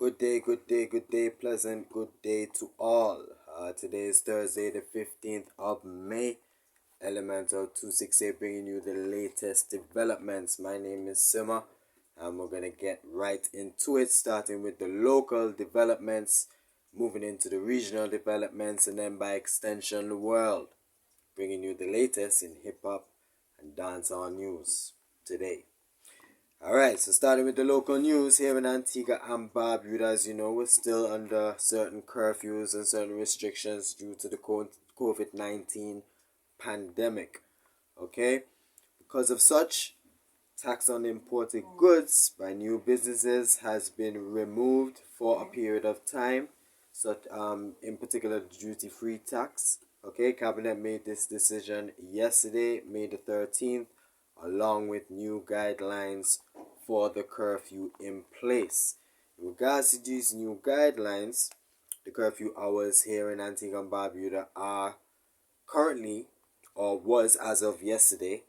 Good day, pleasant good day to all. Today is Thursday, the 15th of May. Elemental 268 bringing you the latest developments. My name is Sima, and we're going to get right into it, starting with the local developments, moving into the regional developments, and then by extension, the world. Bringing you the latest in hip hop and dancehall news today. Alright, so starting with the local news here in Antigua and Barbuda, as you know, we're still under certain curfews and certain restrictions due to the COVID-19 pandemic. Okay, because of such, tax on imported goods by new businesses has been removed for a period of time, such in particular the duty-free tax. Okay, Cabinet made this decision yesterday, May the 13th, along with new guidelines for the curfew in place. In regards to these new guidelines, the curfew hours here in Antigua and Barbuda are currently, or was as of yesterday,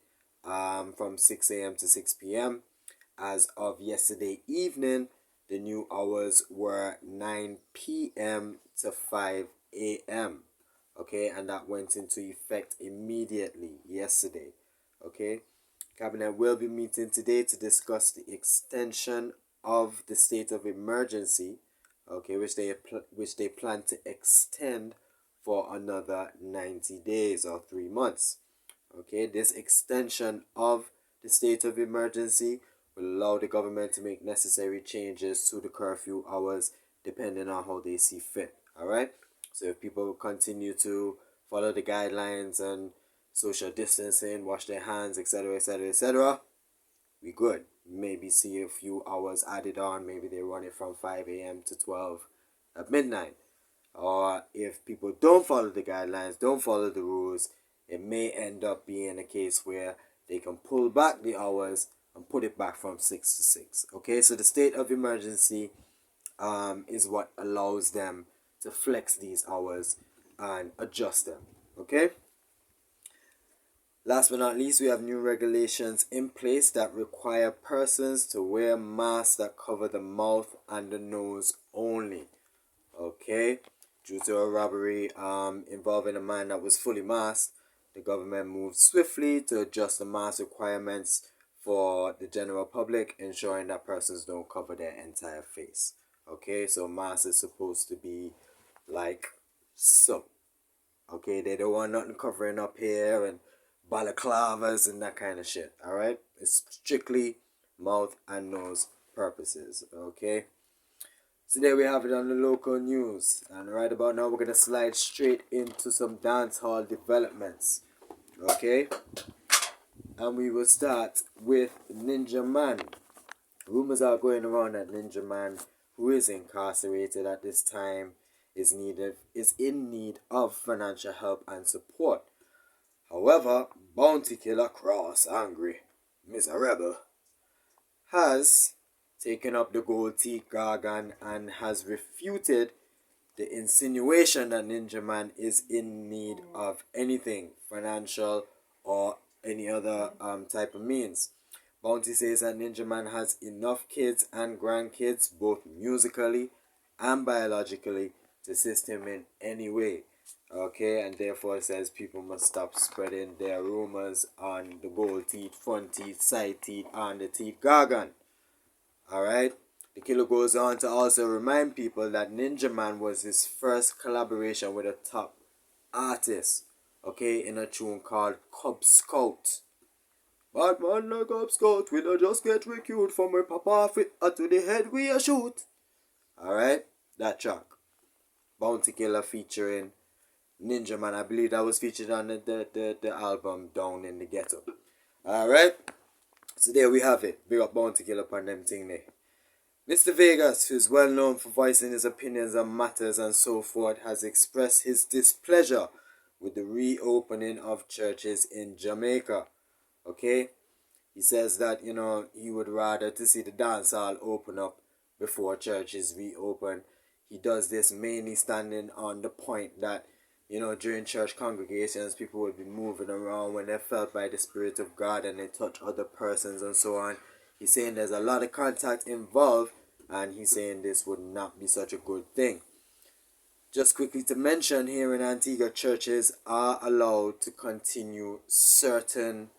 from 6 a.m. to 6 p.m. As of yesterday evening, the new hours were 9 p.m. to 5 a.m. Okay, and that went into effect immediately yesterday. Okay, Cabinet will be meeting today to discuss the extension of the state of emergency, okay, which they plan to extend for another 90 days or 3 months. Okay, this extension of the state of emergency will allow the government to make necessary changes to the curfew hours depending on how they see fit. All right, so if people continue to follow the guidelines and social distancing, wash their hands, etc., we good. Maybe see a few hours added on. Maybe they run it from 5 a.m. to 12 at midnight. Or if people don't follow the guidelines, don't follow the rules, it may end up being a case where they can pull back the hours and put it back from 6 to 6. Okay, so the state of emergency is what allows them to flex these hours and adjust them. Okay? Last but not least, we have new regulations in place that require persons to wear masks that cover the mouth and the nose only. Okay? Due to a robbery involving a man that was fully masked, the government moved swiftly to adjust the mask requirements for the general public, ensuring that persons don't cover their entire face. Okay? So mask is supposed to be like so. Okay? They don't want nothing covering up here and balaclavas and that kind of shit. Alright? It's strictly mouth and nose purposes. Okay? So there we have it on the local news. And right about now we're going to slide straight into some dancehall developments. Okay? And we will start with Ninja Man. Rumors are going around that Ninja Man, who is incarcerated at this time, is in need of financial help and support. However, Bounty Killer Cross Angry Miserable has taken up the gold teeth gargan and has refuted the insinuation that Ninja Man is in need of anything financial or any other type of means. Bounty says that Ninja Man has enough kids and grandkids, both musically and biologically, to assist him in any way. Okay, and therefore says people must stop spreading their rumors on the gold teeth, front teeth, side teeth, and the teeth gargan. Alright, the killer goes on to also remind people that Ninja Man was his first collaboration with a top artist, okay, in a tune called Cub Scout. Bad man a Cub Scout, we don't just get recruit from where Papa fit to the head we a shoot. Alright, that track. Bounty Killer featuring Ninja Man, I believe that was featured on the album Down in the Ghetto. Alright, so there we have it. Big up Bounty Killer upon them thing there. Mr. Vegas, who's well known for voicing his opinions on matters and so forth, has expressed his displeasure with the reopening of churches in Jamaica. Okay? He says that, he would rather to see the dance hall open up before churches reopen. He does this mainly standing on the point that, during church congregations, people would be moving around when they're felt by the Spirit of God and they touch other persons and so on. He's saying there's a lot of contact involved and he's saying this would not be such a good thing. Just quickly to mention, here in Antigua, churches are allowed to continue certain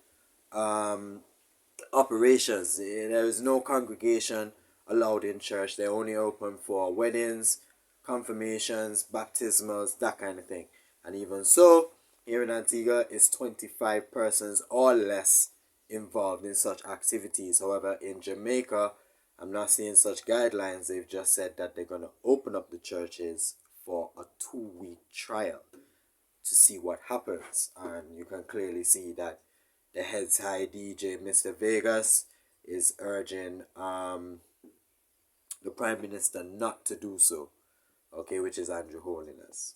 operations. There is no congregation allowed in church. They're only open for weddings, confirmations, baptismals, that kind of thing. And even so, here in Antigua is 25 persons or less involved in such activities. However, in Jamaica, I'm not seeing such guidelines. They've just said that they're going to open up the churches for a 2-week trial to see what happens. And you can clearly see that the head's high DJ, Mr. Vegas, is urging the Prime Minister not to do so. Okay, which is Andrew Holiness.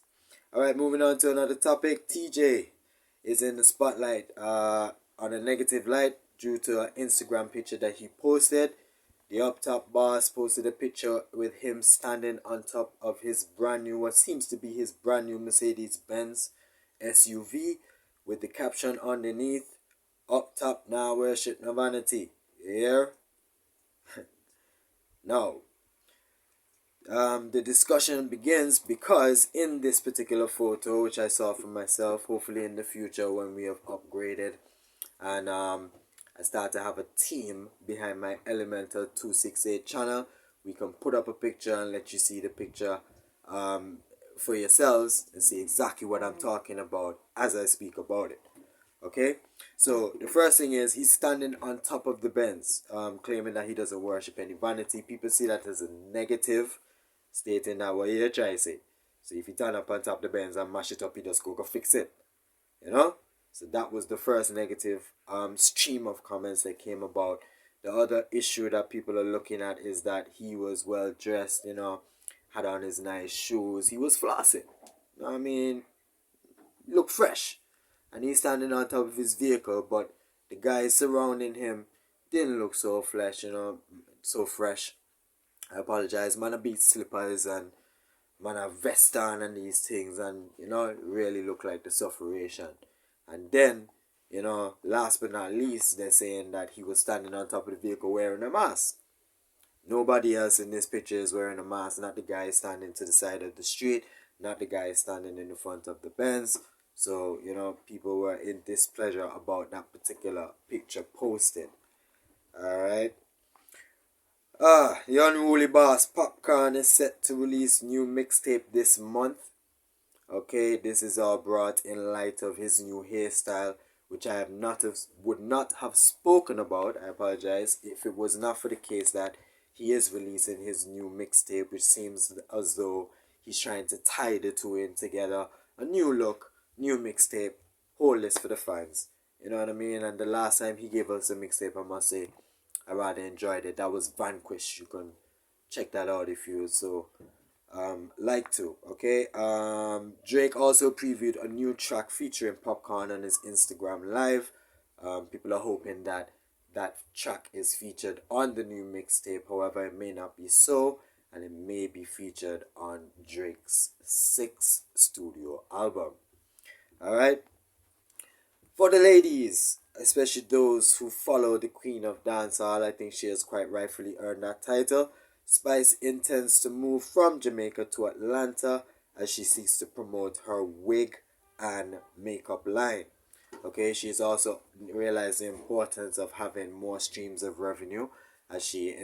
Alright, moving on to another topic. TJ is in the spotlight on a negative light due to an Instagram picture that he posted. The up top boss posted a picture with him standing on top of his brand new, what seems to be his brand new Mercedes-Benz SUV, with the caption underneath, "Up top now worship no vanity." Here? No. The discussion begins because in this particular photo, which I saw for myself, hopefully in the future when we have upgraded and I start to have a team behind my Elemental 268 channel, we can put up a picture and let you see the picture for yourselves and see exactly what I'm talking about as I speak about it. Okay, so the first thing is he's standing on top of the Benz, claiming that he doesn't worship any vanity. People see that as a negative, stating that what you're trying to say. So if you turn up on top of the Benz and mash it up, you just go fix it. You know? So that was the first negative stream of comments that came about. The other issue that people are looking at is that he was well dressed, you know, had on his nice shoes. He was flossing. You know what I mean? Looked fresh. And he's standing on top of his vehicle, but the guys surrounding him didn't look so fresh, you know, so fresh. I apologize. Man, I beat slippers and man, I vest on and these things, and you know, it really looked like the sufferation. And then, you know, last but not least, they're saying that he was standing on top of the vehicle wearing a mask. Nobody else in this picture is wearing a mask. Not the guy standing to the side of the street, not the guy standing in the front of the Benz. So, you know, people were in displeasure about that particular picture posted. Alright. The unruly boss Popcaan is set to release new mixtape this month. Okay, this is all brought in light of his new hairstyle, which I would not have spoken about. I apologize if it was not for the case that he is releasing his new mixtape, which seems as though he's trying to tie the two in together. A new look, new mixtape, whole list for the fans. You know what I mean? And the last time he gave us a mixtape, I must say, I rather enjoyed it. That was Vanquish. You can check that out if you so like to. Okay. Drake also previewed a new track featuring Popcaan on his Instagram Live. People are hoping that that track is featured on the new mixtape. However, it may not be so, and it may be featured on Drake's 6th studio album. Alright. For the ladies, especially those who follow the Queen of Dancehall, I think she has quite rightfully earned that title. Spice intends to move from Jamaica to Atlanta as she seeks to promote her wig and makeup line. Okay, she's also realized the importance of having more streams of revenue as she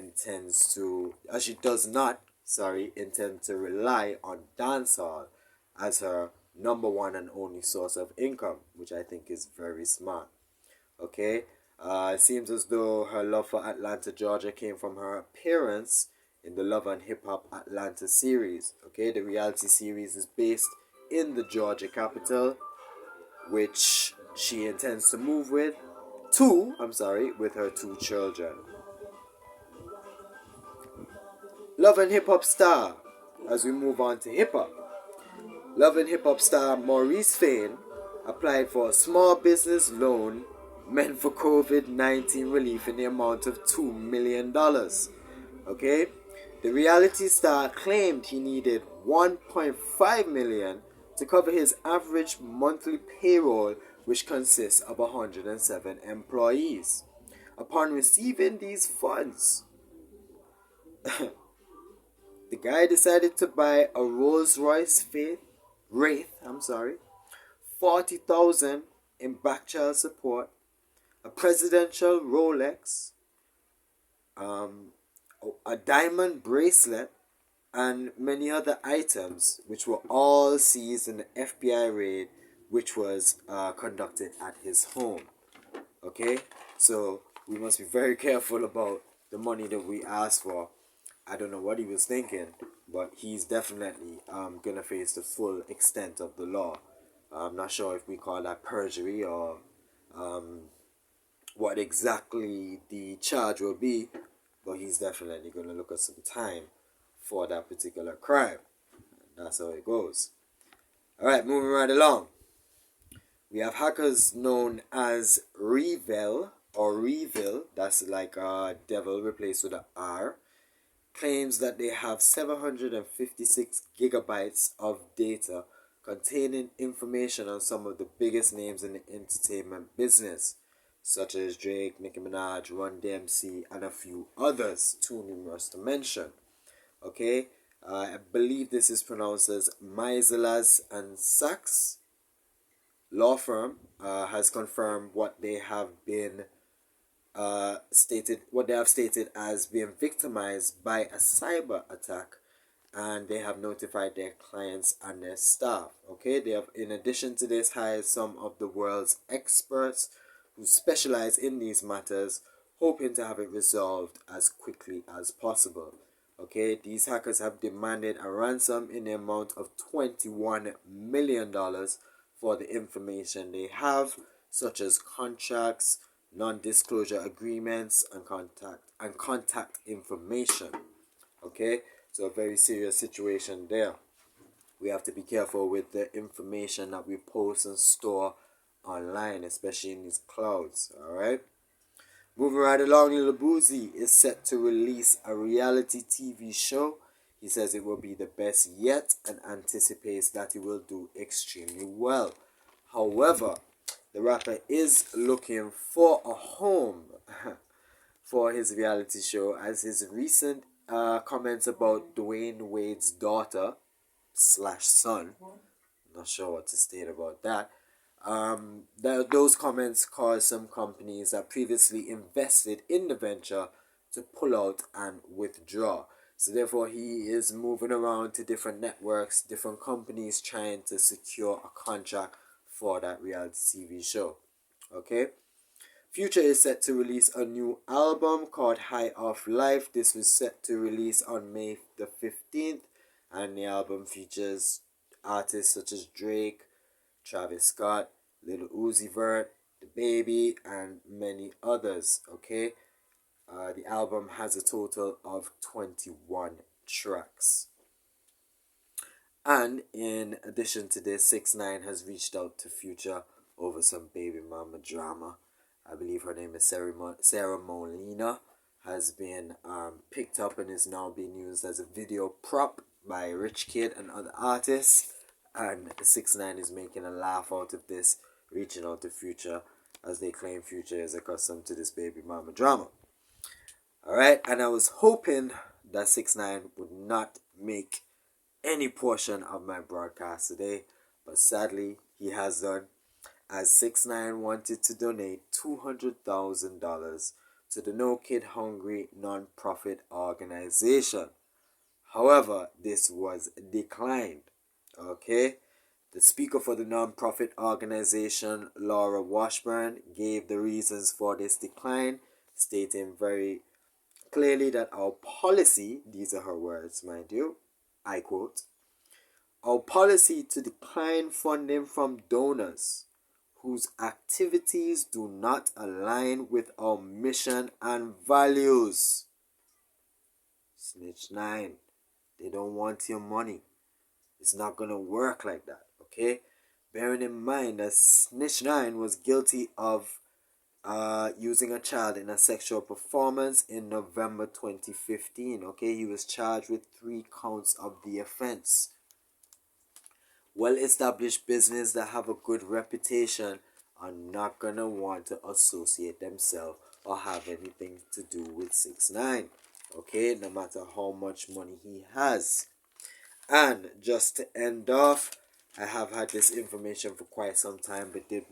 does not intend to rely on dancehall as her number one and only source of income, which I think is very smart. Okay, it seems as though her love for Atlanta, Georgia came from her appearance in the Love and Hip Hop Atlanta series. Okay, the reality series is based in the Georgia capital, which she intends to move with her 2 children. Love and Hip Hop star, as we move on to hip hop. Love and Hip Hop star Maurice Fayne applied for a small business loan meant for COVID-19 relief in the amount of $2 million. Okay? The reality star claimed he needed $1.5 million to cover his average monthly payroll, which consists of 107 employees. Upon receiving these funds, guy decided to buy a Rolls Royce Wraith, 40,000 in back child support, a presidential Rolex, a diamond bracelet, and many other items, which were all seized in the FBI raid, which was conducted at his home. Okay, so we must be very careful about the money that we ask for. I don't know what he was thinking, but he's definitely gonna face the full extent of the law. I'm not sure if we call that perjury or what exactly the charge will be, but he's definitely gonna look at some time for that particular crime. That's how it goes. Alright, moving right along. We have hackers known as Revil, that's like a devil replaced with a R, claims that they have 756 gigabytes of data containing information on some of the biggest names in the entertainment business, such as Drake, Nicki Minaj, Run DMC, and a few others, too numerous to mention. Okay, I believe this is pronounced as Meiselas and Sachs law firm has confirmed what they have stated as being victimized by a cyber attack, and they have notified their clients and their staff. Okay, they have, in addition to this, hired some of the world's experts who specialize in these matters, hoping to have it resolved as quickly as possible. Okay, these hackers have demanded a ransom in the amount of $21 million for the information they have, such as contracts, non-disclosure agreements, and contact information. Okay, so a very serious situation there. We have to be careful with the information that we post and store online, especially in these clouds. All right. Moving right along, Lil Boozy is set to release a reality TV show. He says it will be the best yet and anticipates that he will do extremely well. However, the rapper is looking for a home for his reality show, as his recent comments about Dwayne Wade's daughter / son, not sure what to state about that, those comments caused some companies that previously invested in the venture to pull out and withdraw. So therefore, he is moving around to different networks, different companies, trying to secure a contract for that reality TV show. Okay. Future is set to release a new album called High Off Life. This was set to release on May the 15th, and the album features artists such as Drake, Travis Scott, Lil Uzi Vert, The Baby, and many others. Okay, the album has a total of 21 tracks. And in addition to this, 6ix9ine has reached out to Future over some baby mama drama. I believe her name is Sarah Molina, has been picked up and is now being used as a video prop by Rich Kid and other artists. And 6ix9ine is making a laugh out of this, reaching out to Future, as they claim Future is accustomed to this baby mama drama. Alright, and I was hoping that 6ix9ine would not make any portion of my broadcast today, but sadly he has done, as 6ix9ine wanted to donate $200,000 to the No Kid Hungry non-profit organization. However, this was declined. Okay, the speaker for the non-profit organization, Laura Washburn, gave the reasons for this decline, stating very clearly that our policy, these are her words, mind you, I quote, "Our policy to decline funding from donors whose activities do not align with our mission and values." Snitch 9, they don't want your money. It's not going to work like that, okay? Bearing in mind that Snitch 9 was guilty of using a child in a sexual performance in November 2015, okay? He was charged with 3 counts of the offense. Well-established business that have a good reputation are not going to want to associate themselves or have anything to do with 6ix9ine. Okay, no matter how much money he has. And just to end off, I have had this information for quite some time, but did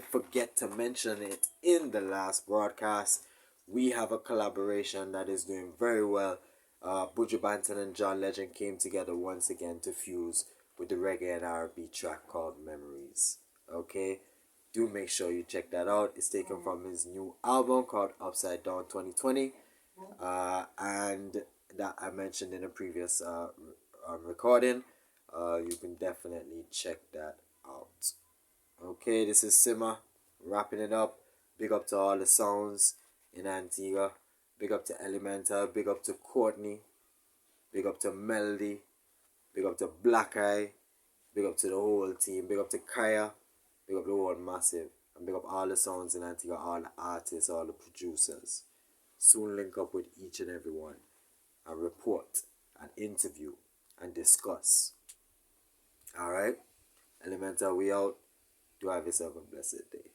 forget to mention it in the last broadcast. We have a collaboration that is doing very well. Buju Banton and John Legend came together once again to fuse with the reggae and R&B track called Memories. Okay, do make sure you check that out. It's taken from his new album called Upside Down 2020, and that I mentioned in a previous recording. You can definitely check that out. Okay, this is Sima wrapping it up. Big up to all the sounds in Antigua. Big up to Elemental. Big up to Courtney. Big up to Melody. Big up to Black Eye. Big up to the whole team. Big up to Kaya. Big up the whole Massive. And big up all the sounds in Antigua, all the artists, all the producers. Soon link up with each and every one and report and interview and discuss. Alright? Elemental, we out. Do have yourself a blessed day.